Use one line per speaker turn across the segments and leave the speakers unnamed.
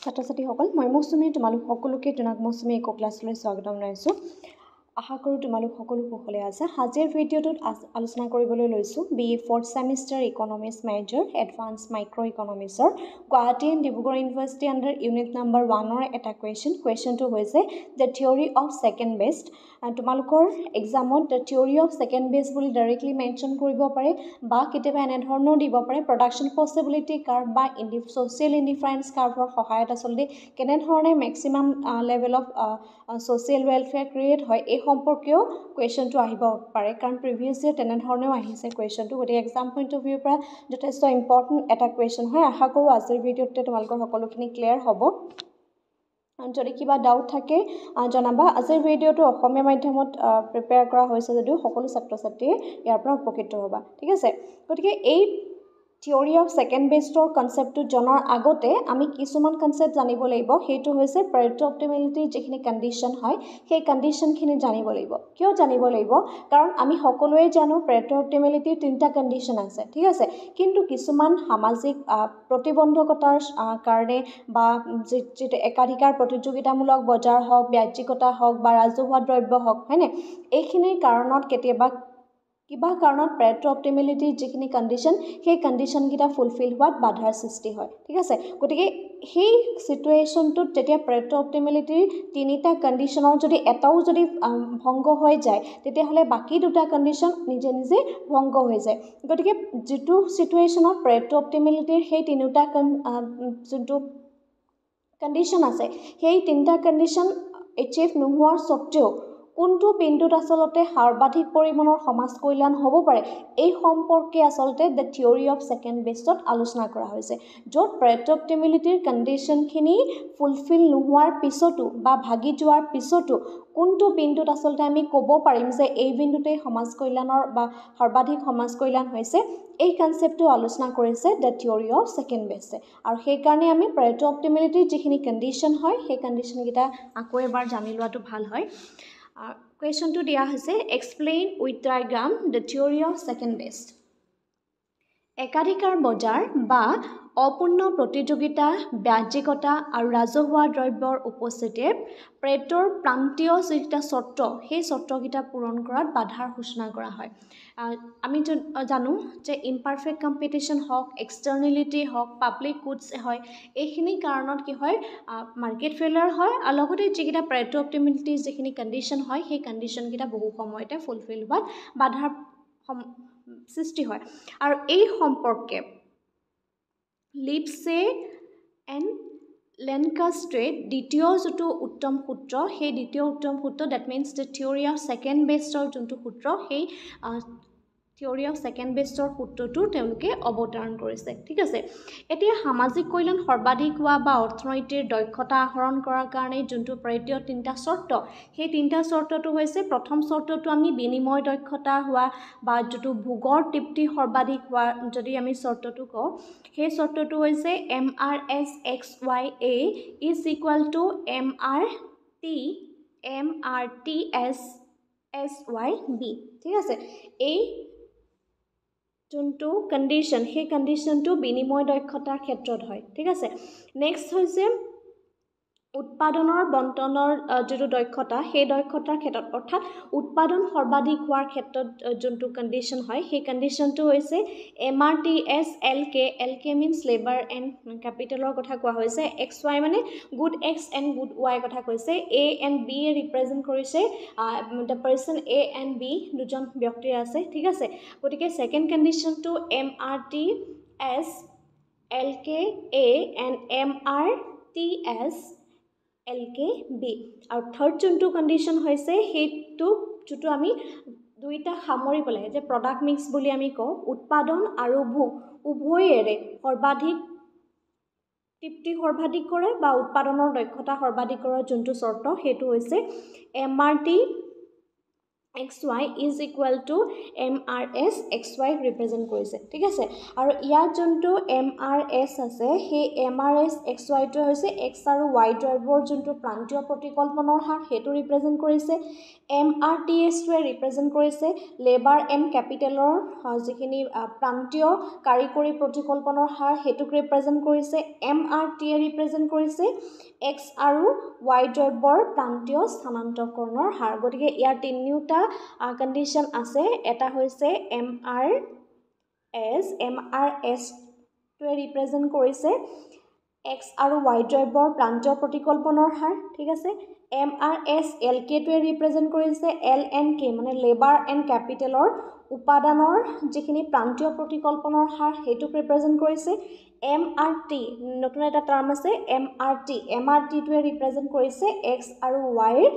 ছাত্ৰ ছাত্ৰীসকল মই মৌচুমী তোমালোক সকলোকে জনাক মৌচুমী ইকো ক্লাছলৈ স্বাগতম জনাইছোঁ। আশা কৰোঁ তোমালোক সকলো কুশলে আছে। আজিৰ ভিডিঅ'টোত আলোচনা কৰিবলৈ লৈছোঁ BA 4th semester economics major advance micro' ইকনমিক্সৰ Guwahati and Dibrugarh university under unit number 1ৰ এটা কুৱেশ্যনটো হৈছে the theory of second best. তোমালোকৰ এক্সামত the theory of second best বুলি ডাইৰেক্টলি মেনশ্যন কৰিব পাৰে বা কেতিয়াবা এনেধৰণেও দিব পাৰে প্ৰডাকশ্যন পচিবিলিটি কাৰ্ভ বা ছ'চিয়েল ইণ্ডিফাৰেঞ্চ কাৰ্ভৰ সহায়ত আচলতে কেনেধৰণে maximum level of social welfare create হয় এই সম্পৰ্কেও কুৱেশ্যনটো আহিব পাৰে, কাৰণ প্ৰিভিয়াছ ইয়েৰ তেনেধৰণেও আহিছে কুৱেশ্যনটো। গতিকে এক্সাম পইণ্ট অফ ভিউৰ পৰা যথেষ্ট ইম্পৰ্টেণ্ট এটা কুৱেশ্যন হয়। আশা কৰোঁ আজিৰ ভিডিঅ'টোতে তোমালোকৰ সকলোখিনি ক্লিয়াৰ হ'ব। যদি কিবা ডাউট থাকে জনাবা। আজিৰ ভিডিঅ'টো অসমীয়া মাধ্যমত প্ৰিপেয়াৰ কৰা হৈছে যদিও সকলো ছাত্ৰ ছাত্ৰীয়ে ইয়াৰ পৰা উপকৃত হ'বা, ঠিক আছে। গতিকে এই থিয়ৰী অফ ছেকেণ্ড বেষ্টৰ কনচেপ্টটো জনাৰ আগতে আমি কিছুমান কনচেপ্ট জানিব লাগিব। সেইটো হৈছে পেৰেটো অপ্টিমেলিটিৰ যিখিনি কণ্ডিশ্যন হয় সেই কণ্ডিশ্যনখিনি জানিব লাগিব। কিয় জানিব লাগিব? কাৰণ আমি সকলোৱে জানো পেৰেটো অপ্টিমেলিটিৰ 3টা কণ্ডিশ্যন আছে, ঠিক আছে। কিন্তু কিছুমান সামাজিক প্ৰতিবন্ধকতাৰ কাৰণে বা যিটো একাধিকাৰ প্ৰতিযোগিতামূলক বজাৰ হওক, বাহ্যিকতা হওক বা ৰাজহুৱা দ্ৰব্য হওক, হয়নে, এইখিনিৰ কাৰণত কেতিয়াবা কিবা কাৰণত পেৰেটো অপ্টিমেলিটিৰ যিখিনি কণ্ডিশ্যন সেই কণ্ডিশ্যনকেইটা ফুলফিল হোৱাত বাধাৰ সৃষ্টি হয়, ঠিক আছে। গতিকে সেই চিটুৱেশ্যনটোত যেতিয়া পেৰেটো অপ্টিমেলিটিৰ 3টা কণ্ডিশ্যনৰ যদি এটাও যদি ভংগ হৈ যায় তেতিয়াহ'লে বাকী 2টা কণ্ডিশ্যন নিজে নিজে ভংগ হৈ যায়। গতিকে যিটো চিটুৱেশ্যনত পেৰেটো অপ্টিমেলিটিৰ সেই 3টা যোনটো কণ্ডিশ্যন আছে সেই 3টা কণ্ডিশ্যন এচিভ নোহোৱাৰ স্বত্তেও কোনটো বিন্দুত আচলতে সৰ্বাধিক পৰিমাণৰ সমাজ কল্যাণ হ'ব পাৰে এই সম্পৰ্কে আচলতে দ্য থিয়ৰী অফ ছেকেণ্ড বেষ্টত আলোচনা কৰা হৈছে, য'ত পেৰেটো অপ্টিমেলিটিৰ কণ্ডিশ্যনখিনি ফুলফিল নোহোৱাৰ পিছতো বা ভাগি যোৱাৰ পিছতো কোনটো বিন্দুত আচলতে আমি ক'ব পাৰিম যে এই বিন্দুতেই সমাজ কল্যাণৰ বা সৰ্বাধিক সমাজ কল্যাণ হৈছে, এই কনচেপ্টটো আলোচনা কৰিছে দ্য থিয়ৰী অফ ছেকেণ্ড বেষ্টে। আৰু সেইকাৰণে আমি পেৰেটো অপ্টিমেলিটিৰ যিখিনি কণ্ডিশ্যন হয় সেই কণ্ডিশ্যনকেইটা আকৌ এবাৰ জানি লোৱাটো ভাল হয়। কুৱেশ্যনটো দিয়া হৈছে explain with diagram the theory of second best. একাধিকাৰ বজাৰ বা অপূৰ্ণ প্ৰতিযোগিতা, বাহ্যিকতা আৰু ৰাজহুৱা দ্ৰব্যৰ উপস্থিতিয়ে পেৰেটোৰ প্ৰান্তীয় যিকেইটা চৰ্ত সেই চৰ্তকেইটা পূৰণ কৰাত বাধাৰ সূচনা কৰা হয়। আমি জানো যে ইমপাৰফেক্ট কম্পিটিশ্যন হওক, এক্সটাৰ্নেলিটি হওক, পাব্লিক গুডছ হয়, এইখিনি কাৰণত কি হয় মাৰ্কেট ফেইলাৰ হয়, আৰু লগতে যিকেইটা পেৰেটো অপ্টিমেলিটিৰ যিখিনি কণ্ডিশ্যন হয় সেই কণ্ডিশ্যনকেইটা বহু সময়তে ফুলফিল হোৱাত বাধাৰ সৃষ্টি হয়। আৰু এই সম্পৰ্কে লিপছে এণ্ড লেনকাষ্ট্ৰে দ্বিতীয় যিটো উত্তম সূত্ৰ সেই দ্বিতীয় উত্তম সূত্ৰ that means the theory of second বেষ্টৰ যোনটো সূত্ৰ সেই থিয়ৰী অফ ছেকেণ্ড বেষ্টৰ সূত্ৰটো তেওঁলোকে অৱতাৰণ কৰিছে, ঠিক আছে। এতিয়া সামাজিক কল্যাণ সৰ্বাধিক হোৱা বা অৰ্থনীতিৰ দক্ষতা আহৰণ কৰাৰ কাৰণে যোনটো পেৰেটোৰ 3টা চৰ্ত সেই 3টা চৰ্তটো হৈছে, প্ৰথম চৰ্তটো আমি বিনিময় দক্ষতা হোৱা বা যিটো ভোগৰ তৃপ্তি সৰ্বাধিক হোৱা যদি আমি চৰ্তটো কওঁ সেই চৰ্তটো হৈছে MRSXYA is equal to MRTSSYB, ঠিক আছে। এই যোনটো কণ্ডিশ্যন সেই কণ্ডিশ্যনটো বিনিময় দক্ষতাৰ ক্ষেত্ৰত হয়, ঠিক আছে। নেক্সট হৈছে উৎপাদনৰ বণ্টনৰ যিটো দক্ষতা সেই দক্ষতাৰ ক্ষেত্ৰত, অৰ্থাৎ উৎপাদন সৰ্বাধিক হোৱাৰ ক্ষেত্ৰত যোনটো কণ্ডিশ্যন হয় সেই কণ্ডিশ্যনটো হৈছে MRTSLK, LK means labour and কেপিটেলৰ কথা কোৱা হৈছে, XY মানে good X and good Y কথা কৈছে, A এণ্ড B এ ৰিপ্ৰেজেণ্ট কৰিছে the person A and B দুজন ব্যক্তিৰ আছে, ঠিক আছে। গতিকে ছেকেণ্ড কণ্ডিশ্যনটো MRTSLKA এণ্ড MRTSLKB। আৰু থাৰ্ড যোনটো কণ্ডিশ্যন হৈছে সেইটো যিটো আমি দুইটা সামৰি পেলাই যে প্ৰডাক্ট মিক্স বুলি আমি কওঁ, উৎপাদন আৰু ভোগ উভয়েৰে সৰ্বাধিক তৃপ্তি সৰ্বাধিক কৰে বা উৎপাদনৰ দক্ষতা সৰ্বাধিক কৰাৰ যোনটো চৰ্ত সেইটো হৈছে MRTXY is equal to MRSXY represent কৰিছে, ঠিক আছে। আৰু ইয়াত যোনটো MRS আছে সেই MRSXYটো হৈছে X আৰু Y দ্ৰব্যৰ যোনটো প্ৰান্তীয় প্ৰতিকল্পনৰ হাৰ সেইটো ৰিপ্ৰেজেণ্ট কৰিছে। MRTSটোৱে ৰিপ্ৰেজেণ্ট কৰিছে লেবাৰ এণ্ড কেপিটেলৰ যিখিনি প্ৰান্তীয় কাৰিকৰী প্ৰতিকল্পনৰ হাৰ সেইটোক ৰিপ্ৰেজেণ্ট কৰিছে। MRTয়ে ৰিপ্ৰেজেণ্ট কৰিছে X আৰু Y দ্ৰব্যৰ প্ৰান্তীয় স্থানান্তৰকৰণৰ হাৰ। গতিকে ইয়াৰ তিনিওটা কণ্ডিশ্যন আছে। এটা হৈছে MRSটোৱে ৰিপ্ৰেজেণ্ট কৰিছে X আৰু Y দ্ৰব্যৰ প্ৰান্তীয় প্ৰতিকল্পনৰ হাৰ, ঠিক আছে। MRSLKটোৱে ৰিপ্ৰেজেণ্ট কৰিছে LNK মানে লেবাৰ এণ্ড কেপিটেলৰ উপাদানৰ যিখিনি প্ৰান্তীয় প্ৰতিকল্পনৰ হাৰ সেইটোক ৰিপ্ৰেজেণ্ট কৰিছে। MRT নতুন এটা টাৰ্ম আছে MRTটোৱে ৰিপ্ৰেজেণ্ট কৰিছে X আৰু Yৰ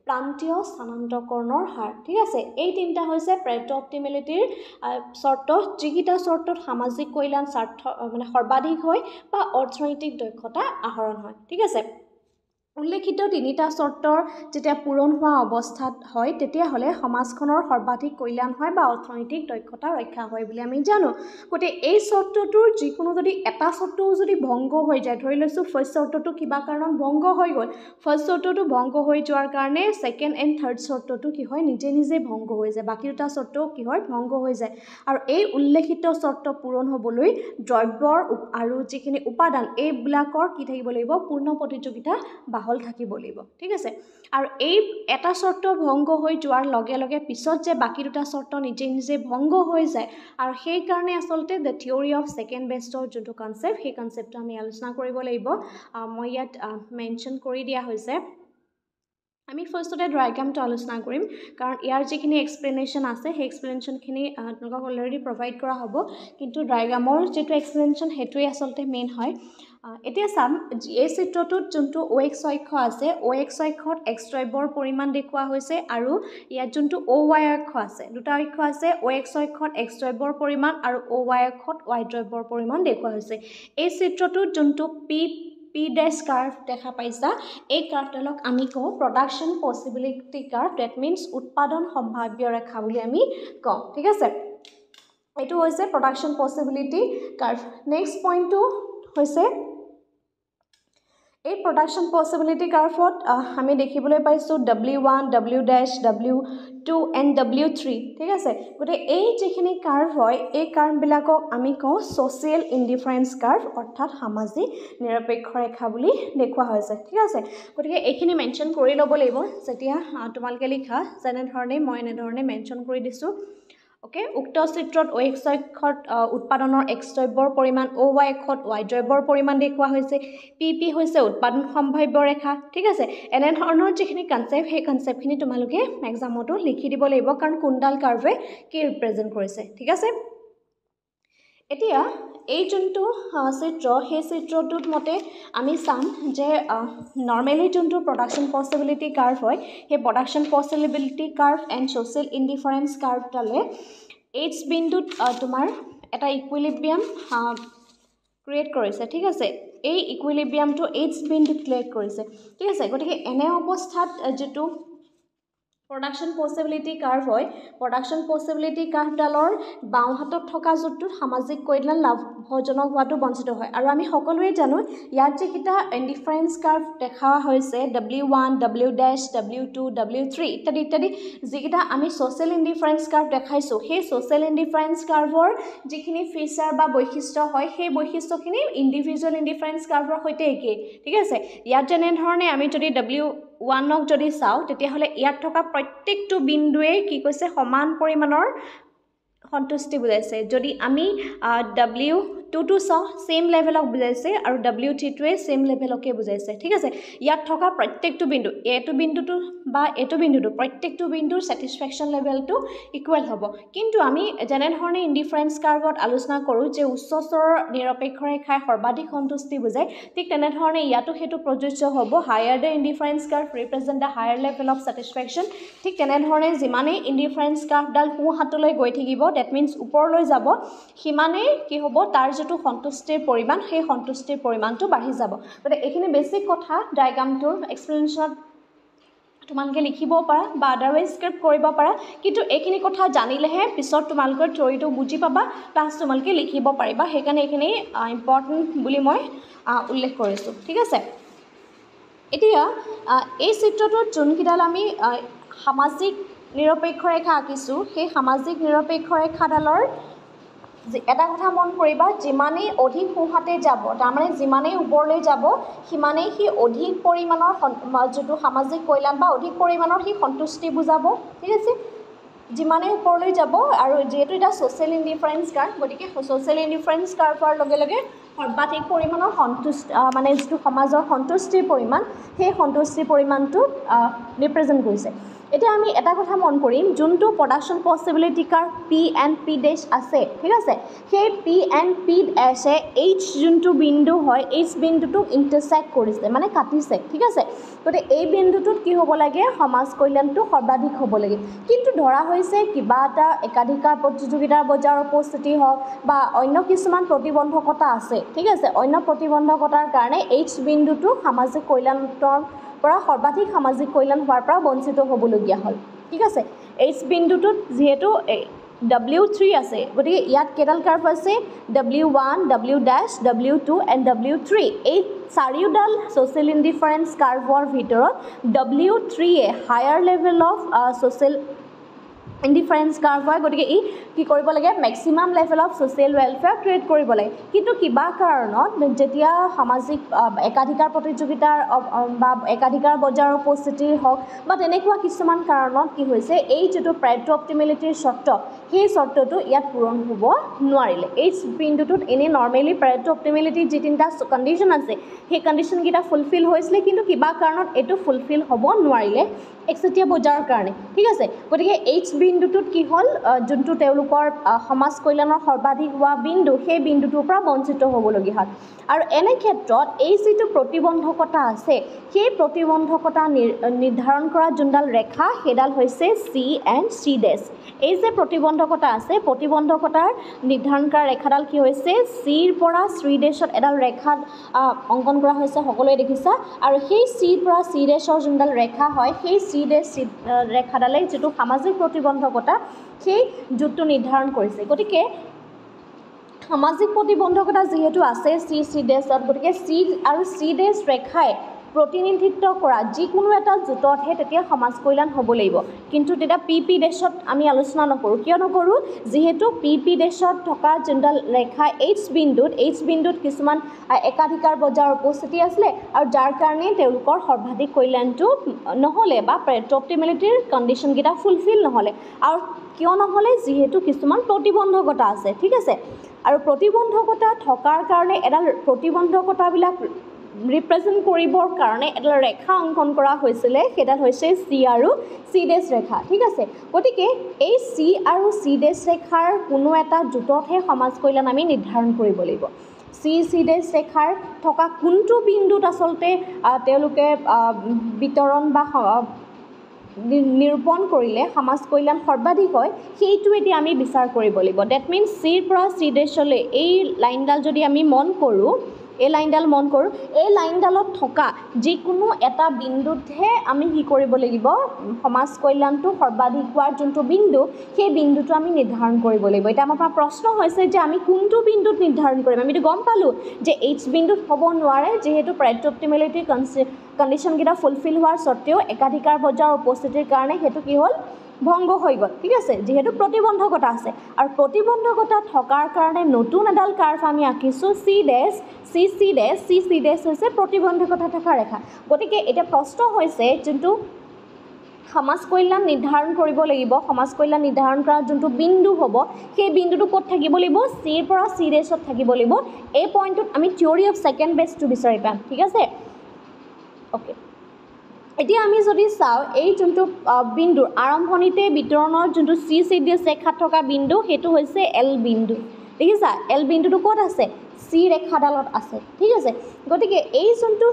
প্ৰান্তীয় স্থানান্তৰকৰণৰ হাৰ, ঠিক আছে। এই তিনিটা হৈছে প্ৰেৰেটো অপ্টিমেলিটিৰ চৰ্ত, যিকেইটা চৰ্তত সামাজিক কল্যাণ স্বাৰ্থ মানে সৰ্বাধিক হয় বা অৰ্থনৈতিক দক্ষতা আহৰণ হয়, ঠিক আছে। উল্লেখিত তিনিটা চৰ্তৰ যেতিয়া পূৰণ হোৱা অৱস্থাত হয় তেতিয়াহ'লে সমাজখনৰ সৰ্বাধিক কল্যাণ হয় বা অৰ্থনৈতিক দক্ষতা ৰক্ষা হয় বুলি আমি জানো। গতিকে এই চৰ্তটোৰ যিকোনো যদি এটা চৰ্তও যদি ভংগ হৈ যায়, ধৰি লৈছোঁ ফাৰ্ষ্ট চৰ্তটো কিবা কাৰণত ভংগ হৈ গ'ল, ফাৰ্ষ্ট চৰ্তটো ভংগ হৈ যোৱাৰ কাৰণে ছেকেণ্ড এণ্ড থাৰ্ড চৰ্তটো কি হয় নিজে নিজে ভংগ হৈ যায়, বাকী দুটা চৰ্তও কি হয় ভংগ হৈ যায়। আৰু এই উল্লেখিত চৰ্ত পূৰণ হ'বলৈ দ্ৰব্যৰ আৰু যিখিনি উপাদান এইবিলাকৰ কি থাকিব লাগিব পূৰ্ণ প্ৰতিযোগিতা বাহল থাকিব লাগিব, ঠিক আছে। আৰু এই এটা চৰ্ত ভংগ হৈ যোৱাৰ লগে লগে পিছত যে বাকী দুটা চৰ্ত নিজে নিজে ভংগ হৈ যায় আৰু সেইকাৰণে আচলতে দ্য থিয়ৰী অফ ছেকেণ্ড বেষ্টৰ যোনটো কনচেপ্ট সেই কনচেপ্টটো আমি আলোচনা কৰিব লাগিব। মই ইয়াত মেনশ্যন কৰি দিয়া হৈছে। আমি ফাৰ্ষ্টতে ডায়াগ্ৰামটো আলোচনা কৰিম কাৰণ ইয়াৰ যিখিনি এক্সপ্লেনেশ্যন আছে সেই এক্সপ্লেনেশ্যনখিনি আপোনালোকক অলৰেডি প্ৰভাইড কৰা হ'ব, কিন্তু ডায়াগ্ৰামৰ যিটো এক্সপ্লেনেশ্যন সেইটোৱে আচলতে মেইন হয়। এতিয়া চাম এই চিত্ৰটোত যোনটো OX অক্ষ আছে, OX অক্ষত X দ্ৰব্যৰ পৰিমাণ দেখুওৱা হৈছে আৰু ইয়াত যোনটো OY অক্ষ আছে, দুটা অক্ষ আছে, OX অক্ষত X দ্ৰব্যৰ পৰিমাণ আৰু OY অক্ষত Y দ্ৰব্যৰ পৰিমাণ দেখুওৱা হৈছে। এই চিত্ৰটোত যোনটো P ডেছ কাৰ্ভ দেখা পাইছা, এই কাৰ্ভডালক আমি কওঁ production possibility curve, that means উৎপাদন সম্ভাৱ্য ৰেখা বুলি আমি কওঁ, ঠিক আছে। এইটো হৈছে প্ৰডাকশ্যন পচিবিলিটি কাৰ্ভ। নেক্সট পইণ্টটো হৈছে এই প্ৰডাকশ্যন পচিবিলিটি কাৰ্ভত আমি দেখিবলৈ পাইছোঁ W1, W', W2 and W3, ঠিক আছে। গতিকে এই যিখিনি কাৰ্ভ হয় এই কাৰ্ভবিলাকক আমি কওঁ ছ'চিয়েল ইনডিফাৰেঞ্চ কাৰ্ভ, অৰ্থাৎ সামাজিক নিৰপেক্ষ ৰেখা বুলি দেখুওৱা হৈছে, ঠিক আছে। গতিকে এইখিনি মেনশ্যন কৰি ল'ব লাগিব যেতিয়া তোমালোকে লিখা, যেনেধৰণে মই এনেধৰণে মেনশ্যন কৰি দিছোঁ। অ'কে, উক্ত চিত্ৰত OX অক্ষত উৎপাদনৰ X দ্ৰব্যৰ পৰিমাণ, OY অক্ষত Y দ্ৰব্যৰ পৰিমাণ দেখুওৱা হৈছে। PP হৈছে উৎপাদন সম্ভাৱ্য ৰেখা, ঠিক আছে। এনেধৰণৰ যিখিনি কনচেপ্ট সেই কনচেপ্টখিনি তোমালোকে এক্সামতো লিখি দিব লাগিব কাৰণ কোনডাল কাৰ্ভে কি ৰিপ্ৰেজেণ্ট কৰিছে, ঠিক আছে। এতিয়া এই যোনটো চিত্ৰ সেই চিত্ৰটোত মতে আমি চাম যে নৰ্মেলি যোনটো প্ৰডাকশ্যন পচিবিলিটি কাৰ্ভ হয় সেই production possibility curve and social indifference কাৰ্ভডালে H বিন্দুত তোমাৰ এটা ইকুইলিব্ৰিয়াম ক্ৰিয়েট কৰিছে, ঠিক আছে। এই ইকুইলিব্ৰিয়ামটো H বিন্দুত ক্ৰিয়েট কৰিছে, ঠিক আছে। গতিকে এনে অৱস্থাত যিটো প্ৰডাকশ্যন পচিবিলিটি কাৰ্ভ হয়, প্ৰডাকশ্যন পচিবিলিটি কাৰ্ভডালৰ বাওঁহাতত থকা যোনটোত সামাজিক কল্যাণ লাভজনক হোৱাটো বঞ্চিত হয়। আৰু আমি সকলোৱে জানো ইয়াত যিকেইটা ইনডিফাৰেঞ্চ কাৰ্ভ দেখা হৈছে W1, W', W2, W3 ইত্যাদি ইত্যাদি যিকেইটা আমি ছ'চিয়েল ইনডিফাৰেঞ্চ কাৰ্ভ দেখাইছোঁ, সেই ছ'চিয়েল ইনডিফাৰেঞ্চ কাৰ্ভৰ যিখিনি ফিচাৰ বা বৈশিষ্ট্য হয় সেই বৈশিষ্ট্যখিনি ইণ্ডিভিজুৱেল ইনডিফাৰেঞ্চ কাৰ্ভৰ সৈতে একেই, ঠিক আছে। ইয়াত যেনেধৰণে আমি যদি W1ক যদি চাওঁ তেতিয়াহ'লে ইয়াত থকা প্ৰত্যেকটো বিন্দুৱে কি কৈছে সমান পৰিমাণৰ সন্তুষ্টি বুজাইছে। যদি আমি W2টো চাওঁ ছেইম লেভেলক বুজাইছে আৰু W3টোৱে ছেইম লেভেলকে বুজাইছে, ঠিক আছে। ইয়াত থকা প্ৰত্যেকটো বিন্দু এইটো বিন্দুটো বা এইটো বিন্দুটো প্ৰত্যেকটো বিন্দুৰ ছেটিছফেকশ্যন লেভেলটো ইকুৱেল হ'ব। কিন্তু আমি যেনেধৰণে ইনডিফাৰেঞ্চ কাৰ্ভত আলোচনা কৰোঁ যে উচ্চ স্তৰৰ নিৰপেক্ষ ৰেখাই সৰ্বাধিক সন্তুষ্টি বুজায়, ঠিক তেনেধৰণে ইয়াতো সেইটো প্ৰযোজ্য হ'ব। Higher the indifference curve represent the higher level of satisfaction. ঠিক তেনেধৰণে যিমানেই ইনডিফাৰেঞ্চ কাৰ্ভডাল সোঁহাতলৈ গৈ থাকিব, ডেট মিনছ ওপৰলৈ যাব, সিমানেই কি হ'ব তাৰ যিটো সন্তুষ্টিৰ পৰিমাণ সেই সন্তুষ্টিৰ পৰিমাণটো বাঢ়ি যাব। গতিকে এইখিনি বেছিক কথা ডায়াগ্ৰামটোৰ এক্সপ্লেনেশ্যনত তোমালোকে লিখিব পাৰা বা আদাৰৱাইজ স্ক্ৰিপ্ট কৰিব পাৰা, কিন্তু এইখিনি কথা জানিলেহে পিছত তোমালোকৰ থিয়ৰীটো বুজি পাবা প্লাছ তোমালোকে লিখিব পাৰিবা। সেইকাৰণে এইখিনি ইম্পৰ্টেণ্ট বুলি মই উল্লেখ কৰিছোঁ, ঠিক আছে। এতিয়া এই চিত্ৰটোত যোনকেইডাল আমি সামাজিক নিৰপেক্ষ ৰেখা আঁকিছোঁ সেই সামাজিক নিৰপেক্ষ ৰেখাডালৰ এটা কথা মন কৰিবা যিমানেই অধিক সোঁহাতে যাব তাৰমানে যিমানেই ওপৰলৈ যাব সিমানেই সি অধিক পৰিমাণৰ যিটো সামাজিক কল্যাণ বা অধিক পৰিমাণৰ সি সন্তুষ্টি বুজাব ঠিক আছে যিমানেই ওপৰলৈ যাব আৰু যিহেতু এটা ছ'চিয়েল ইণ্ডিফাৰেঞ্চ কাৰ্ভ গতিকে ছ'চিয়েল ইণ্ডিফাৰেঞ্চ কাৰ্ভ হোৱাৰ লগে লগে সৰ্বাধিক পৰিমাণৰ মানে যিটো সমাজৰ সন্তুষ্টিৰ পৰিমাণ সেই সন্তুষ্টিৰ পৰিমাণটো ৰিপ্ৰেজেণ্ট কৰিছে এতিয়া আমি এটা কথা মন কৰিম যোনটো production possibility curve P and P dash আছে ঠিক আছে সেই পি এণ্ড পি ডেছে এইচ যোনটো বিন্দু হয় এইচ বিন্দুটোক ইণ্টাৰচেক্ট কৰিছে মানে কাটিছে ঠিক আছে গতিকে এই বিন্দুটোত কি হ'ব লাগে সমাজ কল্যাণটো সৰ্বাধিক হ'ব লাগে কিন্তু ধৰা হৈছে কিবা এটা একাধিকাৰ প্ৰতিযোগিতাৰ বজাৰৰ উপস্থিতি হওক বা অন্য কিছুমান প্ৰতিবন্ধকতা আছে ঠিক আছে অন্য প্ৰতিবন্ধকতাৰ কাৰণে এইচ বিন্দুটো সামাজিক কল্যাণৰ পৰা সৰ্বাধিক সামাজিক কল্যাণ হোৱাৰ পৰা বঞ্চিত হ'বলগীয়া হ'ল ঠিক আছে এইচ বিন্দুটোত যিহেতু W3 আছে গতিকে ইয়াত কেইডাল কাৰ্ভ আছে W1 W dash W2 and W3 এই চাৰিওডাল ছ'চিয়েল ইণ্ডিফাৰেঞ্চ কাৰ্ভৰ ভিতৰত W3 higher level of social indifference curve হয় গতিকে ই কি কৰিব লাগে maximum level of social welfare create কৰিব লাগে কিন্তু কিবা কাৰণত যেতিয়া সামাজিক একাধিকাৰ প্ৰতিযোগিতাৰ বা একাধিকাৰ বজাৰৰ উপস্থিতি হওক বা তেনেকুৱা কিছুমান কাৰণত কি হৈছে এই যিটো প্ৰেটো অপ্টিমেলিটিৰ চৰ্ত সেই চৰ্তটো ইয়াত পূৰণ হ'ব নোৱাৰিলে এই বিন্দুটোত এনেই নৰ্মেলি প্ৰেটো অপ্টিমেলিটিৰ যি তিনিটা কণ্ডিশ্যন আছে সেই কণ্ডিশ্যনকেইটা ফুলফিল হৈছিলে কিন্তু কিবা কাৰণত এইটো ফুলফিল হ'ব নোৱাৰিলে একচেটিয়া বজাৰৰ কাৰণে ঠিক আছে গতিকে এইচ বিন্দুটোত কি হ'ল যোনটো তেওঁলোকৰ সমাজ কল্যাণৰ সৰ্বাধিক হোৱা বিন্দু সেই বিন্দুটোৰ পৰা বঞ্চিত হ'বলগীয়া হ'ল আৰু এনে ক্ষেত্ৰত এই যিটো প্ৰতিবন্ধকতা আছে সেই প্ৰতিবন্ধকতা নিৰ্ধাৰণ কৰা যোনডাল ৰেখা সেইডাল হৈছে চি এণ্ড চি ডেছ এই যে প্ৰতিবন্ধকতা আছে প্ৰতিবন্ধকতাৰ নিৰ্ধাৰণ কৰা ৰেখাডাল কি হৈছে চিৰ পৰা চি ডেছত এডাল ৰেখা অংকন কৰা হৈছে সকলোৱে দেখিছা আৰু সেই চিৰ পৰা চি ডেছৰ যোনডাল ৰেখা হয় সেই চি ডেছ ৰেখাডালে যিটো সামাজিক প্ৰতিবন্ধকতা সেই জোঁটটো নিৰ্ধাৰণ কৰিছে গতিকে সামাজিক প্ৰতিবন্ধকতা যিহেতু আছে চি ডেছত গতিকে চি আৰু চি ডেছ ৰেখাই প্ৰতিনিধিত্ব কৰা যিকোনো এটা জোঁটতহে তেতিয়া সমাজ কল্যাণ হ'ব লাগিব কিন্তু তেতিয়া পি ডেছত আমি আলোচনা নকৰোঁ কিয় নকৰোঁ যিহেতু পি ডেছত থকা যোনডাল ৰেখা এইচ বিন্দুত কিছুমান একাধিকাৰ বজাৰৰ উপস্থিতি আছিলে আৰু যাৰ কাৰণে তেওঁলোকৰ সৰ্বাধিক কল্যাণটো নহ'লে বা প্ৰেটো অপ্টিমেলিটিৰ কণ্ডিশ্যনকেইটা ফুলফিল নহ'লে আৰু কিয় নহ'লে যিহেতু কিছুমান প্ৰতিবন্ধকতা আছে ঠিক আছে আৰু প্ৰতিবন্ধকতা থকাৰ কাৰণে এডাল প্ৰতিবন্ধকতাবিলাক ৰিপ্ৰেজেণ্ট কৰিবৰ কাৰণে এডাল ৰেখা অংকন কৰা হৈছিলে সেইডাল হৈছে চি আৰু চি ডেছ ৰেখা ঠিক আছে গতিকে এই চি আৰু চি ডেছ ৰেখাৰ কোনো এটা জোঁটতহে সমাজ কল্যাণ আমি নিৰ্ধাৰণ কৰিব লাগিব চি ডেছ ৰেখাৰ থকা কোনটো বিন্দুত আচলতে তেওঁলোকে বিতৰণ বা নিৰূপণ কৰিলে সমাজ কল্যাণ সৰ্বাধিক হয় সেইটো এতিয়া আমি বিচাৰ কৰিব লাগিব ডেট মিনছ চিৰ পৰা চি ডেছলৈ এই লাইনডাল যদি আমি মন কৰোঁ এই লাইনডালত থকা যিকোনো এটা বিন্দুতহে আমি কি কৰিব লাগিব সমাজ কল্যাণটো সৰ্বাধিক হোৱাৰ যোনটো বিন্দু সেই বিন্দুটো আমি নিৰ্ধাৰণ কৰিব লাগিব এতিয়া আমাৰ প্ৰশ্ন হৈছে যে আমি কোনটো বিন্দুত নিৰ্ধাৰণ কৰিম আমিতো গম পালোঁ যে এইচ বিন্দুত হ'ব নোৱাৰে যিহেতু প্ৰেটো অপ্টিমেলিটিৰ কণ্ডিশ্যনকেইটা ফুলফিল হোৱাৰ স্বত্তেও একাধিকাৰ বজাৰৰ উপস্থিতিৰ কাৰণে সেইটো কি হ'ল ভংগ হৈ গ'ল ঠিক আছে যিহেতু প্ৰতিবন্ধকতা আছে আৰু প্ৰতিবন্ধকতা থকাৰ কাৰণে নতুন এডাল কাৰ্ভ আমি আঁকিছোঁ চি ডেছ হৈছে প্ৰতিবন্ধকতা থকা ৰেখা গতিকে এতিয়া প্ৰশ্ন হৈছে যোনটো সমাজ কল্যাণ নিৰ্ধাৰণ কৰিব লাগিব সমাজ কল্যাণ নিৰ্ধাৰণ কৰা যোনটো বিন্দু হ'ব সেই বিন্দুটো ক'ত থাকিব লাগিব চিৰ পৰা চি ডেছত থাকিব লাগিব এই পইণ্টটোত আমি থিয়ৰী অফ ছেকেণ্ড বেছটো বিচাৰি পাম ঠিক আছে অ'কে এতিয়া আমি যদি চাওঁ এই যোনটো বিন্দুৰ আৰম্ভণিতে বিতৰণৰ যোনটো চি ডেছ ৰেখাত থকা বিন্দু সেইটো হৈছে এল বিন্দু দেখিছা এল বিন্দুটো ক'ত আছে চি ৰেখাডালত আছে ঠিক আছে গতিকে এই যোনটো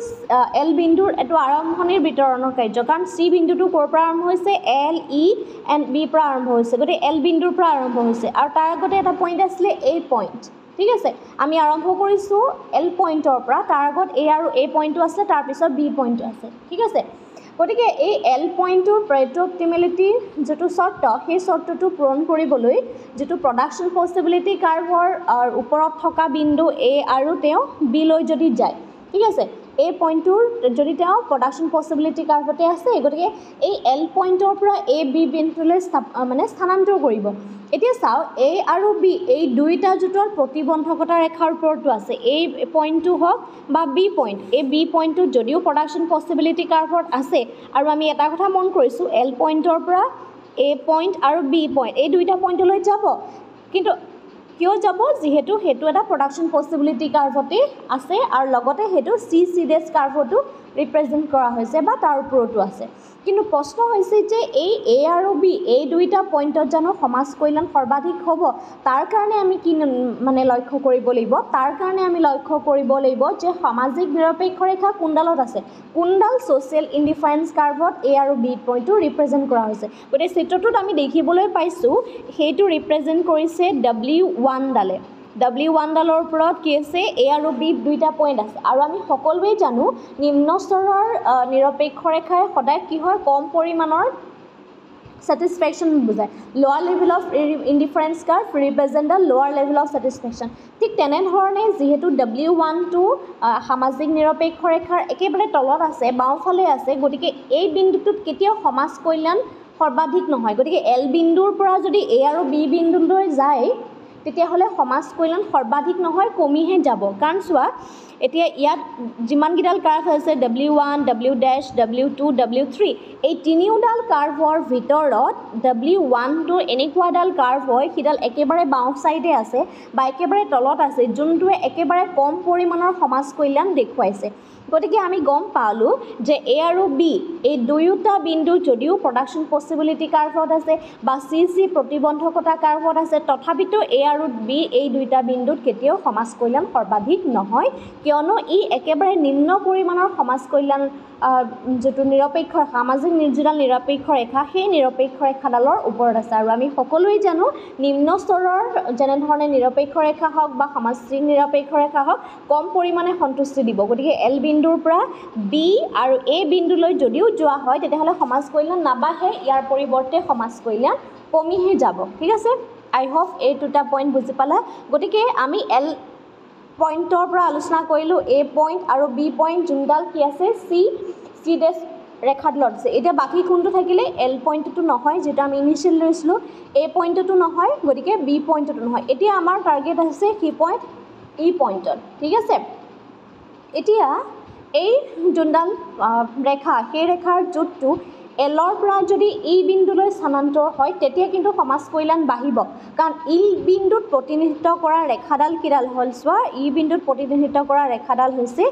এল বিন্দুৰ এইটো আৰম্ভণিৰ বিতৰণৰ কাৰ্য কাৰণ চি বিন্দুটো ক'ৰ পৰা আৰম্ভ হৈছে এল ই এণ্ড বি পৰা আৰম্ভ হৈছে গতিকে এল বিন্দুৰ পৰা আৰম্ভ হৈছে আৰু তাৰ আগতে এটা পইণ্ট আছিলে এই পইণ্ট ঠিক আছে আমি আৰম্ভ কৰিছোঁ এল পইণ্টৰ পৰা তাৰ আগত এ আৰু এ পইণ্টটো আছে তাৰপিছত বি পইণ্টটো আছে ঠিক আছে গতিকে এই এল পইণ্টটোৰ প্ৰেটো অপ্টিমেলিটিৰ যিটো চৰ্ত সেই চৰ্তটো পূৰণ কৰিবলৈ যিটো প্ৰডাকশ্যন পচিবিলিটি কাৰ্ভৰ ওপৰত থকা বিন্দু এ আৰু তেওঁ বি লৈ যদি যায় ঠিক আছে এই পইণ্টটোৰ যদি তেওঁ প্ৰডাকশ্যন পচিবিলিটি কাৰ্ভতে আছে গতিকে এই এল পইণ্টৰ পৰা এ বি বিন্দুলৈ মানে স্থানান্তৰ কৰিব এতিয়া চাও এ আৰু বি এই দুইটা জোঁটৰ প্ৰতিবন্ধকতা ৰেখাৰ ওপৰতো আছে এই পইণ্টটো হওক বা বি পইণ্ট এই বি পইণ্টটো যদিও প্ৰডাকশ্যন পচিবিলিটি কাৰ্ভত আছে আৰু আমি এটা কথা মন কৰিছোঁ এল পইণ্টৰ পৰা এ পইণ্ট আৰু বি পইণ্ট এই দুইটা পইণ্টলৈ যাব কিন্তু কিয় যাব যেহেতু হেতু এটা প্ৰডাকশ্যন পচিবিলিটি কাৰ্ভতে আছে আৰু লগতে হেতু সি সি ডেছ কাৰ্ভটো ৰিপ্ৰেজেণ্ট কৰা হৈছে বা তাৰ ওপৰতো আছে কিন্তু প্ৰশ্ন হৈছে যে এই এ আৰু বি এই দুইটা পইণ্টত জানো সমাজ কল্যাণ সৰ্বাধিক হ'ব তাৰ কাৰণে আমি কি মানে লক্ষ্য কৰিব লাগিব তাৰ কাৰণে আমি লক্ষ্য কৰিব লাগিব যে সামাজিক নিৰপেক্ষ ৰেখা কোনডালত আছে কোনডাল ছ'চিয়েল ইনডিফাৰেঞ্চ কাৰ্ভত এ আৰু বি পইণ্টটো ৰিপ্ৰেজেণ্ট কৰা হৈছে গতিকে চিত্ৰটোত আমি দেখিবলৈ পাইছোঁ সেইটো ৰিপ্ৰেজেণ্ট কৰিছে W1 ডালে W1 ডালৰ ওপৰত কি আছে এ আৰু বি দুইটা পইণ্ট আছে আৰু আমি সকলোৱে জানো নিম্ন স্তৰৰ নিৰপেক্ষ ৰেখাই সদায় কি হয় কম পৰিমাণৰ satisfaction বুজায় lower level of indifference curve represent the lower level of satisfaction ঠিক তেনেধৰণে যেহেতু W1 টো সামাজিক নিৰপেক্ষ ৰেখাৰ একেবাৰে তলত আছে বাওঁফালে আছে গতিকে এই বিন্দুটোত কেতিয়াও সমাজ কল্যাণ সৰ্বাধিক নহয় গতিকে এল বিন্দুৰ পৰা যদি এ আৰু বি বিন্দুলৈ যায় তেতিয়াহ'লে সমাজ কল্যাণ সৰ্বাধিক নহয় কমিহে যাব কাৰণ চোৱা এতিয়া ইয়াত যিমানকেইডাল কাৰ্ভ আছে W1 W ডেছ W2 W3 এই তিনিওডাল কাৰ্ভৰ ভিতৰত W1 টো এনেকুৱা এডাল কাৰ্ভ হয় সিডাল একেবাৰে বাওঁ ছাইডে আছে বা একেবাৰে তলত আছে যোনটোৱে একেবাৰে কম পৰিমাণৰ সমাজ কল্যাণ দেখুৱাইছে গতিকে আমি গম পালোঁ যে এ আৰু বি এই দুয়োটা বিন্দু যদিও প্ৰডাকশ্যন পচিবিলিটি কাৰ্ভত আছে বা চি চি প্ৰতিবন্ধকতা কাৰ্ভত আছে তথাপিতো এ আৰু বি এই দুইটা বিন্দুত কেতিয়াও সমাজ কল্যাণ সৰ্বাধিক নহয় কিয়নো ই একেবাৰে নিম্ন পৰিমাণৰ সমাজ কল্যাণ যেটো নিৰপেক্ষ সামাজিক যিডাল নিৰপেক্ষ ৰেখা সেই নিৰপেক্ষ ৰেখাডালৰ ওপৰত আছে আৰু আমি সকলোৱে জানো নিম্ন স্তৰৰ যেনেধৰণে নিৰপেক্ষ ৰেখা হওক বা সামাজিক নিৰপেক্ষ ৰেখা হওক কম পৰিমাণে সন্তুষ্টি দিব গতিকে এল বিন্দুৰ পৰা বি আৰু এ বিন্দুলৈ যদিও যোৱা হয় তেতিয়াহ'লে সমাজ কল্যাণ নাবাঢ়ে ইয়াৰ পৰিৱৰ্তে সমাজ কল্যাণ কমিহে যাব ঠিক আছে আই হোপ এই দুটা পইণ্ট বুজি পালা গতিকে আমি এল পইণ্টৰ পৰা আলোচনা কৰিলোঁ এ পইণ্ট আৰু বি পইণ্ট যোনডাল কি আছে চি ডেছ ৰেখাডালত আছে এতিয়া বাকী কোনটো থাকিলে এল পইণ্টটো নহয় যেটা আমি ইনিচিয়েল লৈছিলোঁ এ পইণ্টটো নহয় গতিকে বি পইণ্টটো নহয় এতিয়া আমাৰ টাৰ্গেট আছে কি পইণ্ট ই পইণ্টত ঠিক আছে এতিয়া এই যোনডাল ৰেখা সেই ৰেখাৰ জোঁটটো এলৰ পৰা যদি ই বিন্দুলৈ স্থানান্তৰ হয় তেতিয়া কিন্তু সমাজ কল্যাণ বাঢ়িব কাৰণ ই বিন্দুত প্ৰতিনিধিত্ব কৰা ৰেখাডাল কিডাল হ'ল চোৱা ই বিন্দুত প্ৰতিনিধিত্ব কৰা ৰেখাডাল হৈছে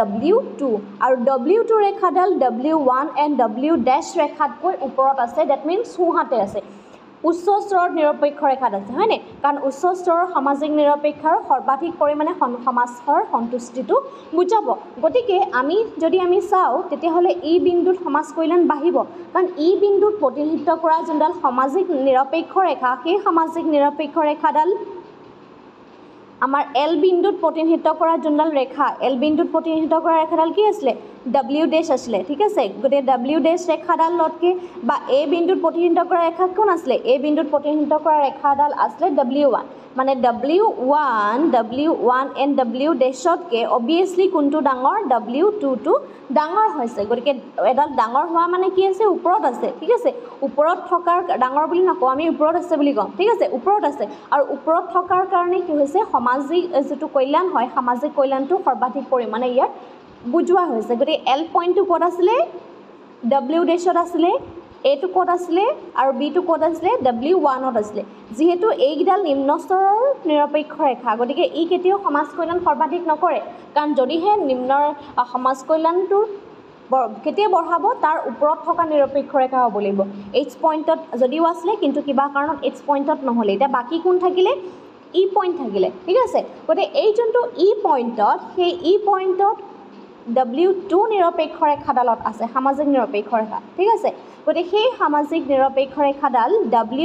W2 আৰু W2 ৰেখাডাল W1 এণ্ড W ডেছ ৰেখাতকৈ ওপৰত আছে ডেট মিনছ সোঁহাতে আছে উচ্চ স্তৰৰ নিৰপেক্ষ ৰেখাত আছে হয়নে কাৰণ উচ্চ স্তৰৰ সামাজিক নিৰপেক্ষৰ সৰ্বাধিক পৰিমাণে সমাজৰ সন্তুষ্টিটো বুজাব গতিকে যদি আমি চাওঁ তেতিয়াহ'লে ই বিন্দুত সমাজ কল্যাণ বাঢ়িব কাৰণ ই বিন্দুত প্ৰতিনিধিত্ব কৰা যোনডাল সামাজিক নিৰপেক্ষ ৰেখা সেই সামাজিক নিৰপেক্ষ ৰেখাডাল আমাৰ এল বিন্দুত প্ৰতিনিধিত্ব কৰা যোনডাল ৰেখা এল বিন্দুত প্ৰতিনিধিত্ব কৰা ৰেখাডাল কি আছিলে W ডেছ আছিলে ঠিক আছে গতিকে W ডেছ ৰেখাডালতকৈ বা এ বিন্দুত প্ৰতিনিধিত্ব কৰা ৰেখা কোন আছিলে এ বিন্দুত প্ৰতিনিধিত্ব কৰা ৰেখাডাল আছিলে W1 মানে W1 এণ্ড W ডেছতকৈ অবভিয়াছলি কোনটো ডাঙৰ W2টো ডাঙৰ হৈছে গতিকে এডাল ডাঙৰ হোৱা মানে কি আছে ওপৰত আছে ঠিক আছে ওপৰত থকাৰ ডাঙৰ বুলি নকওঁ আমি ওপৰত আছে বুলি কওঁ ঠিক আছে ওপৰত আছে আৰু ওপৰত থকাৰ কাৰণে কি হৈছে সামাজিক যিটো কল্যাণ হয় সামাজিক কল্যাণটো সৰ্বাধিক পৰিমাণে ইয়াত বুজোৱা হৈছে গতিকে এল পইণ্টটো ক'ত আছিলে W ডেছত আছিলে এটো ক'ত আছিলে আৰু বিটো ক'ত আছিলে W1ত আছিলে যেহেতু এইকেইডাল নিম্ন স্তৰৰ নিৰপেক্ষ ৰেখা গতিকে ই কেতিয়াও সমাজ কল্যাণ সৰ্বাধিক নকৰে কাৰণ যদিহে নিম্ন সমাজ কল্যাণটো কেতিয়া বঢ়াব তাৰ ওপৰত থকা নিৰপেক্ষ ৰেখা হ'ব লাগিব এইচ পইণ্টত যদিও আছিলে কিন্তু কিবা কাৰণত এইচ পইণ্টত নহ'লে এতিয়া বাকী কোন থাকিলে ই পইণ্ট থাকিলে ঠিক আছে গতিকে এই যোনটো ই পইণ্টত সেই ই পইণ্টত W2 নিৰপেক্ষ ৰেখাডালত আছে সামাজিক নিৰপেক্ষ ৰেখা ঠিক আছে গতিকে সেই সামাজিক নিৰপেক্ষ ৰেখাডাল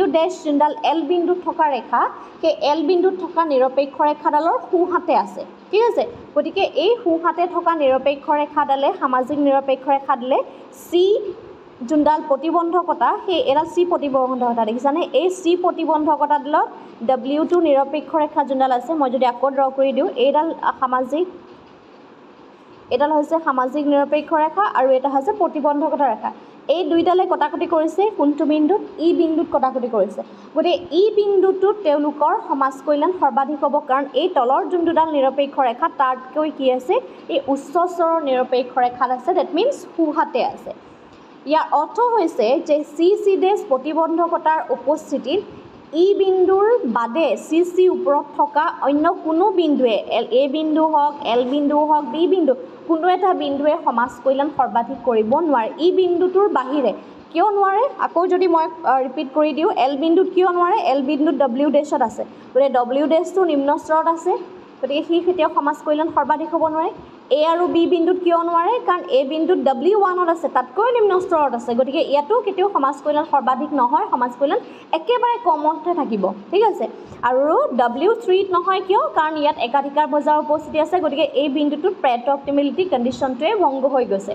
W ডেছ যোনডাল এল বিন্দুত থকা ৰেখা সেই এল বিন্দুত থকা নিৰপেক্ষ ৰেখাডালৰ সোঁহাতে আছে ঠিক আছে গতিকে এই সোঁহাতে থকা নিৰপেক্ষ ৰেখাডালে সামাজিক নিৰপেক্ষ ৰেখাডালে চি যোনডাল প্ৰতিবন্ধকতা সেই এডাল চি প্ৰতিবন্ধকতা দেখিছানে এই চি প্ৰতিবন্ধকতাডালত W2 নিৰপেক্ষ ৰেখা যোনডাল আছে মই যদি আকৌ ড্ৰ কৰি দিওঁ এইডাল সামাজিক এডাল হৈছে সামাজিক নিৰপেক্ষ ৰেখা আৰু এটা হৈছে প্ৰতিবন্ধকতা ৰেখা এই দুইডালে কটাকটি কৰিছে কোনটো বিন্দুত ই বিন্দুত কটাকটি কৰিছে গতিকে ই বিন্দুটোত তেওঁলোকৰ সমাজ কল্যাণ সৰ্বাধিক হ'ব কাৰণ এই তলৰ যোনটোডাল নিৰপেক্ষ ৰেখা তাতকৈ কি আছে এই উচ্চ স্তৰৰ নিৰপেক্ষ ৰেখাত আছে ডেট মিনছ সোঁহাতে আছে ইয়াৰ অৰ্থ হৈছে যে চি ডেছ প্ৰতিবন্ধকতাৰ উপস্থিতিত ই বিন্দুৰ বাদে চি ওপৰত থকা অন্য কোনো বিন্দুৱে এ বিন্দু হওক এল বিন্দু হওক বি বিন্দু কোনো এটা বিন্দুৱে সমাজ কল্যাণ সৰ্বাধিক কৰিব নোৱাৰে ই বিন্দুটোৰ বাহিৰে কিয় নোৱাৰে আকৌ যদি মই ৰিপিট কৰি দিওঁ এল বিন্দুত কিয় নোৱাৰে এল বিন্দুত ডব্লিউ ডেছত আছে গতিকে ডব্লিউ ডেছটো নিম্ন স্তৰত আছে গতিকে সি কেতিয়াও সমাজ কল্যাণ সৰ্বাধিক হ'ব নোৱাৰে এ আৰু বি বিন্দুত কিয় নোৱাৰে কাৰণ এ বিন্দুত W1ত আছে তাতকৈ নিম্ন স্তৰত আছে গতিকে ইয়াতো কেতিয়াও সমাজ কল্যাণ সৰ্বাধিক নহয় সমাজ কল্যাণ একেবাৰে কমতে থাকিব ঠিক আছে আৰু W3ত নহয় কিয় কাৰণ ইয়াত একাধিকাৰ বজাৰ উপস্থিতি আছে গতিকে এই বিন্দুটোত প্ৰেট অপটিমেলিটি কণ্ডিশ্যনটোৱে ভংগ হৈ গৈছে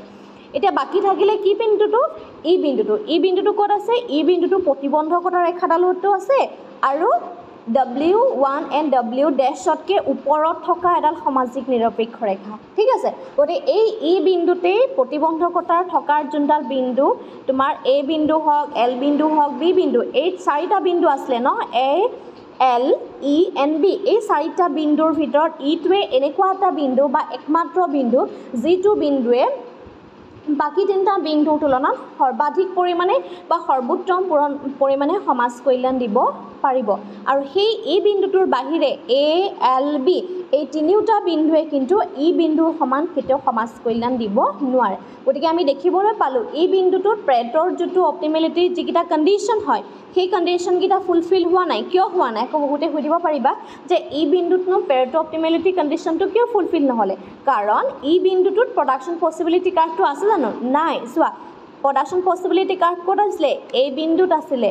এতিয়া বাকি থাকিলে কি বিন্দুটো ই বিন্দুটো ক'ত আছে ই বিন্দুটো প্ৰতিবন্ধকতা ৰেখাডালতো আছে আৰু W1 and W ডেছতকৈ ওপৰত থকা এডাল সামাজিক নিৰপেক্ষ ৰেখা ঠিক আছে গতিকে এই ই বিন্দুতেই প্ৰতিবন্ধকতাৰ থকাৰ যোনডাল বিন্দু তোমাৰ এ বিন্দু হওক এল বিন্দু হওক বি বিন্দু এই চাৰিটা বিন্দু আছিলে ন এ এল ই এন বি এই চাৰিটা বিন্দুৰ ভিতৰত ইটোৱে এনেকুৱা এটা বিন্দু বা একমাত্ৰ বিন্দু যিটো বিন্দুৱে বাকি তিনিটা বিন্দুৰ তুলনাত সৰ্বাধিক পৰিমাণে বা সৰ্বোত্তম পৰিমাণে সমাজ কল্যাণ দিব পাৰিব আৰু সেই ই বিন্দুটোৰ বাহিৰে এ এল বি এই তিনিওটা বিন্দুৱে কিন্তু ই বিন্দুৰ সমান কেতিয়াও সমাজ কল্যাণ দিব নোৱাৰে গতিকে আমি দেখিবলৈ পালোঁ এই বিন্দুটোত প্ৰেটৰ যিটো অপটিমেলিটিৰ যিকেইটা কণ্ডিশ্যন হয় সেই কণ্ডিশ্যনকেইটা ফুলফিল হোৱা নাই কিয় হোৱা নাই আকৌ বহুতে সুধিব পাৰিবা যে ই বিন্দুতনো প্ৰেট অপটিমেলিটি কণ্ডিশ্যনটো কিয় ফুলফিল নহ'লে কাৰণ ই বিন্দুটোত প্ৰডাকশ্যন পচিবিলিটি কাৰ্ভটো আছে জানো নাই চোৱা প্ৰডাকশ্যন পচিবিলিটি কাৰ্ভ ক'ত আছিলে এই বিন্দুত আছিলে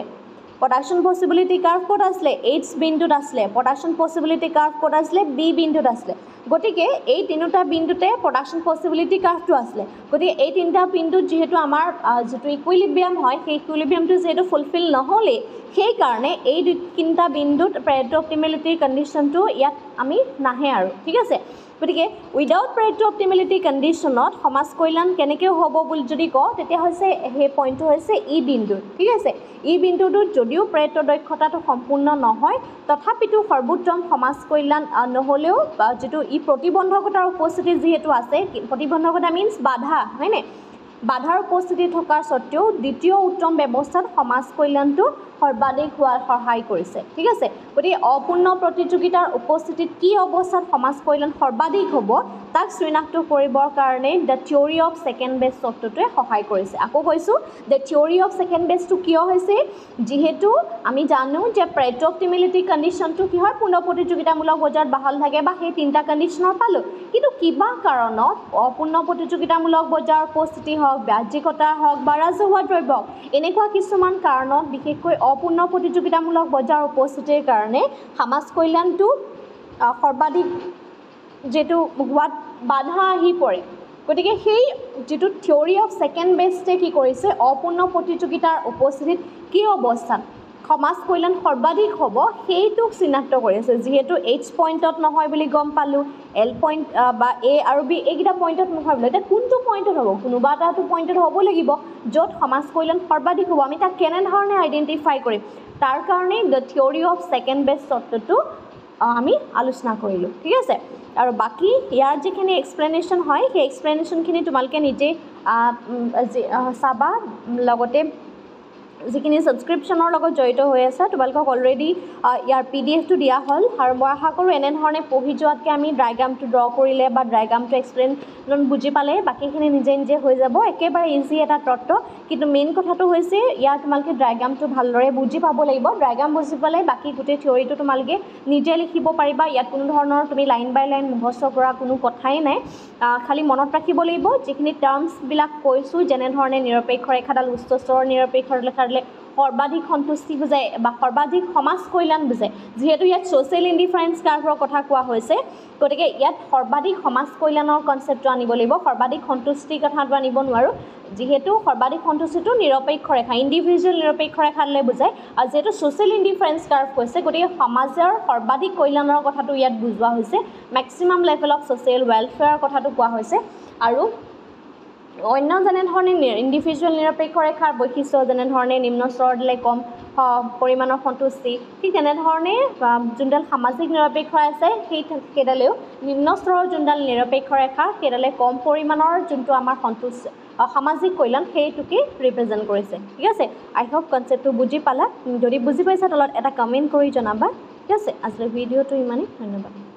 প্ৰডাকশ্যন পচিবিলিটি কাৰ্ভ ক'ত আছিলে এইচ বিন্দুত আছিলে প্ৰডাকশ্যন পচিবিলিটি কাৰ্ভ ক'ত আছিলে বি বিন্দুত আছিলে গতিকে এই তিনিটা বিন্দুতে প্ৰডাকশ্যন পচিবিলিটি কাৰ্ভটো আছিলে গতিকে এই তিনিটা বিন্দুত যিহেতু আমাৰ যিটো ইকুইলিব্ৰিয়াম হয় সেই ইকুইলিব্ৰিয়ামটো যিহেতু ফুলফিল নহ'লে সেইকাৰণে এই তিনিটা বিন্দুত প্ৰেট অপটিমেলিটিৰ কণ্ডিশ্যনটো ইয়াত আমি নাহে আৰু ঠিক আছে গতিকে উইদাউট প্ৰেট অপটিমেলিটি কণ্ডিশ্যনত সমাজ কল্যাণ কেনেকৈ হ'ব বুলি যদি কওঁ তেতিয়া হৈছে সেই পইণ্টটো হৈছে ই বিন্দু ঠিক আছে ই বিন্দুটোত যদিও প্ৰেটৰ দক্ষতাটো সম্পূৰ্ণ নহয় তথাপিতো সৰ্বোত্তম সমাজ কল্যাণ নহ'লেও যিটো ই প্ৰতিবন্ধকতাৰ উপস্থিতি যিহেতু আছে প্ৰতিবন্ধকতা মিনছ বাধা হয়নে বাধাৰ উপস্থিতি থকাৰ স্বত্তেও দ্বিতীয় উত্তম ব্যৱস্থাত সমাজ কল্যাণটো সৰ্বাধিক হোৱাত সহায় কৰিছে ঠিক আছে গতিকে অপূৰ্ণ প্ৰতিযোগিতাৰ উপস্থিতিত কি অৱস্থাত সমাজ কল্যাণ সৰ্বাধিক হ'ব তাক চিনাক্ত কৰিবৰ কাৰণে the theory of second best তত্ত্বটোৱে সহায় কৰিছে আকৌ কৈছোঁ দ্য থিয়ৰী অফ ছেকেণ্ড বেষ্টটো কিয় হৈছে যিহেতু আমি জানো যে প্ৰেট অপটিমেলিটি কণ্ডিশ্যনটো কি হয় পূৰ্ণ প্ৰতিযোগিতামূলক বজাৰত বাহাল থাকে বা সেই তিনিটা কণ্ডিশ্যনৰ পালোঁ কিন্তু কিবা কাৰণত অপূৰ্ণ প্ৰতিযোগিতামূলক বজাৰৰ উপস্থিতি হওক বাহ্যিকতা হওক বা ৰাজহুৱা দ্ৰব্য এনেকুৱা কিছুমান কাৰণত বিশেষকৈ অপূৰ্ণ প্ৰতিযোগিতামূলক বজাৰৰ উপস্থিতিৰ কাৰণে সমাজ কল্যাণটো সৰ্বাধিক যেটো হোৱাত বাধা আহি পৰে গতিকে সেই যেটো থিয়ৰী অফ ছেকেণ্ড বেষ্টে কি কৰিছে অপূৰ্ণ প্ৰতিযোগিতাৰ উপস্থিতিত কি অৱস্থাত সমাজ কল্যাণ সৰ্বাধিক হ'ব সেইটোক চিনাক্ত কৰিছে যিহেতু এইচ পইণ্টত নহয় বুলি গম পালোঁ এল পইণ্ট বা এ আৰু বি এইকেইটা পইণ্টত নহয় বোলে এতিয়া কোনটো পইণ্টত হ'ব কোনোবা এটাটো পইণ্টত হ'ব লাগিব য'ত সমাজ কল্যাণ সৰ্বাধিক হ'ব আমি তাক কেনেধৰণে আইডেণ্টিফাই কৰিম তাৰ কাৰণে the theory of second best তত্ত্বটো আমি আলোচনা কৰিলোঁ ঠিক আছে আৰু বাকি ইয়াৰ যিখিনি এক্সপ্লেনেশ্যন হয় সেই এক্সপ্লেনেশ্যনখিনি তোমালোকে নিজে চাবা লগতে যিখিনি ছাবস্ক্ৰিপশ্যনৰ লগত জড়িত হৈ আছে তোমালোকক অলৰেডি ইয়াৰ PDF টো দিয়া হ'ল আৰু মই আশা কৰোঁ এনেধৰণে পঢ়ি যোৱাতকৈ আমি ডায়েগ্ৰামটো ড্ৰ কৰিলে বা ডায়েগ্ৰামটো এক্সপ্লেইন বুজি পালে বাকীখিনি নিজে নিজে হৈ যাব একেবাৰে ইজি এটা তত্ত্ব কিন্তু মেইন কথাটো হৈছে ইয়াৰ তোমালোকে ডায়েগ্ৰামটো ভালদৰে বুজি পাব লাগিব ডায়েগ্ৰাম বুজি পালে বাকী গোটেই থিয়ৰিটো তোমালোকে নিজে লিখিব পাৰিবা ইয়াত কোনো ধৰণৰ তুমি লাইন বাই লাইন মুখস্থ কৰা কোনো কথাই নাই খালি মনত ৰাখিব লাগিব যিখিনি টাৰ্মছবিলাক কৈছোঁ যেনেধৰণে নিৰপেক্ষ ৰেখাডাল উচ্চ স্তৰৰ নিৰপেক্ষ ৰেখাডালে সৰ্বাধিক সন্তুষ্টি বুজায় বা সৰ্বাধিক সমাজ কল্যাণ বুজায় যিহেতু ইয়াত ছ'চিয়েল ইণ্ডিফাৰেঞ্চ কাৰ্ভৰ কথা কোৱা হৈছে গতিকে ইয়াত সৰ্বাধিক সমাজ কল্যাণৰ কনচেপ্টটো আনিব লাগিব সৰ্বাধিক সন্তুষ্টিৰ কথাটো আনিব নোৱাৰোঁ যিহেতু সৰ্বাধিক সন্তুষ্টিটো নিৰপেক্ষ ৰেখা ইণ্ডিভিজুৱেল নিৰপেক্ষ ৰেখালৈ বুজায় আৰু যিহেতু ছ'চিয়েল ইণ্ডিফাৰেঞ্চ কাৰ্ভ কৈছে গতিকে সমাজৰ সৰ্বাধিক কল্যাণৰ কথাটো ইয়াত বুজোৱা হৈছে মেক্সিমাম লেভেল অফ ছ'চিয়েল ৱেলফেয়াৰৰ কথাটো কোৱা হৈছে আৰু অন্য যেনেধৰণে ইণ্ডিভিজুৱেল নিৰপেক্ষ ৰেখাৰ বৈশিষ্ট্য যেনেধৰণে নিম্ন স্তৰলৈ কম পৰিমাণৰ সন্তুষ্টি ঠিক তেনেধৰণে যোনডাল সামাজিক নিৰপেক্ষ আছে সেইডালেও নিম্ন স্তৰৰ যোনডাল নিৰপেক্ষ ৰেখা সেইডালে কম পৰিমাণৰ যোনটো আমাৰ সামাজিক কল্যাণ সেইটোকে ৰিপ্ৰেজেণ্ট কৰিছে ঠিক আছে আই হোপ কনচেপ্টটো বুজি পালা যদি বুজি পাইছা তলত এটা কমেণ্ট কৰি জনাবা ঠিক আছে আজিৰ ভিডিঅ'টো ইমানেই ধন্যবাদ